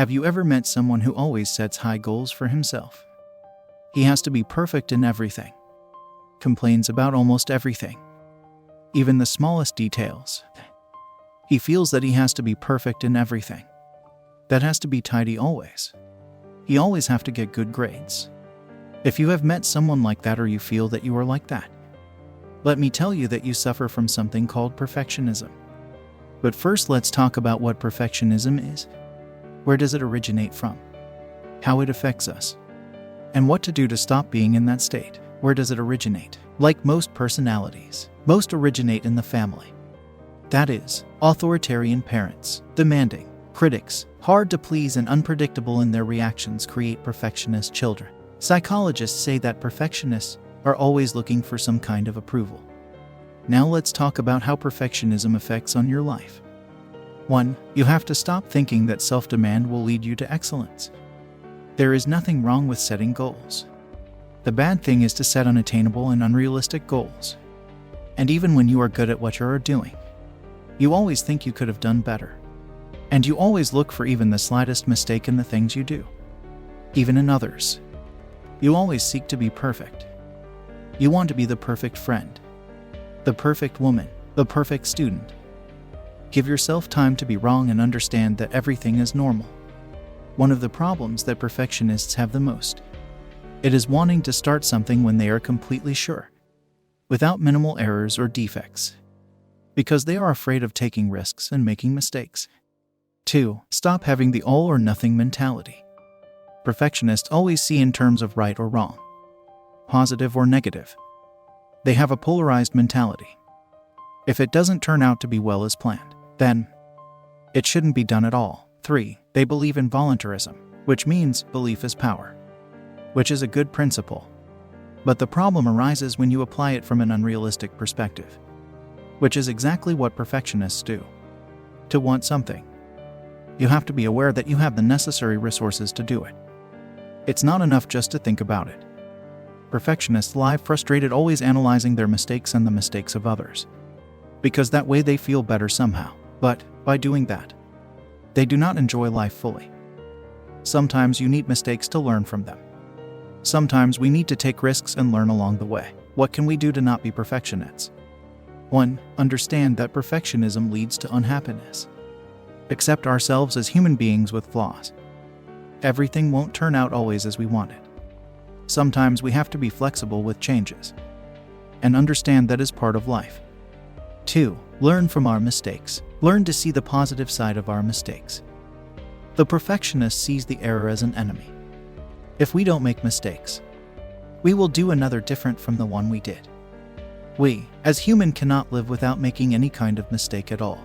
Have you ever met someone who always sets high goals for himself? He has to be perfect in everything, complains about almost everything, even the smallest details. He feels that he has to be perfect in everything, that has to be tidy always. He always have to get good grades. If you have met someone like that or you feel that you are like that, let me tell you that you suffer from something called perfectionism. But first, let's talk about what perfectionism is. Where does it originate from? How it affects us? And what to do to stop being in that state? Where does it originate? Like most personalities, most originate in the family. That is, authoritarian parents, demanding, critics, hard to please and unpredictable in their reactions create perfectionist children. Psychologists say that perfectionists are always looking for some kind of approval. Now let's talk about how perfectionism affects on your life. 1. You have to stop thinking that self-demand will lead you to excellence. There is nothing wrong with setting goals. The bad thing is to set unattainable and unrealistic goals. And even when you are good at what you are doing, you always think you could have done better. And you always look for even the slightest mistake in the things you do, even in others. You always seek to be perfect. You want to be the perfect friend, the perfect woman, the perfect student. Give yourself time to be wrong and understand that everything is normal. One of the problems that perfectionists have the most, it is wanting to start something when they are completely sure, without minimal errors or defects, because they are afraid of taking risks and making mistakes. 2. Stop having the all or nothing mentality. Perfectionists always see in terms of right or wrong, positive or negative. They have a polarized mentality. If it doesn't turn out to be well as planned, then it shouldn't be done at all. 3. They believe in voluntarism, which means belief is power, which is a good principle. But the problem arises when you apply it from an unrealistic perspective, which is exactly what perfectionists do. To want something, you have to be aware that you have the necessary resources to do it. It's not enough just to think about it. Perfectionists lie frustrated, always analyzing their mistakes and the mistakes of others, because that way they feel better somehow. But by doing that, they do not enjoy life fully. Sometimes you need mistakes to learn from them. Sometimes we need to take risks and learn along the way. What can we do to not be perfectionists? 1. Understand that perfectionism leads to unhappiness. Accept ourselves as human beings with flaws. Everything won't turn out always as we want it. Sometimes we have to be flexible with changes, and understand that is part of life. 2. Learn from our mistakes. Learn to see the positive side of our mistakes. The perfectionist sees the error as an enemy. If we don't make mistakes, we will do another different from the one we did. We, as human, cannot live without making any kind of mistake at all.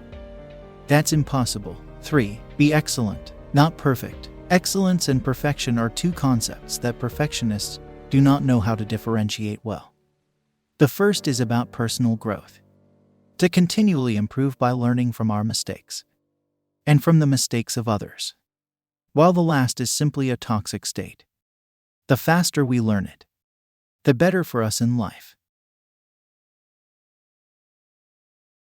That's impossible. 3. Be excellent, not perfect. Excellence and perfection are two concepts that perfectionists do not know how to differentiate well. The first is about personal growth, to continually improve by learning from our mistakes and from the mistakes of others, while the last is simply a toxic state. The faster we learn it, the better for us in life.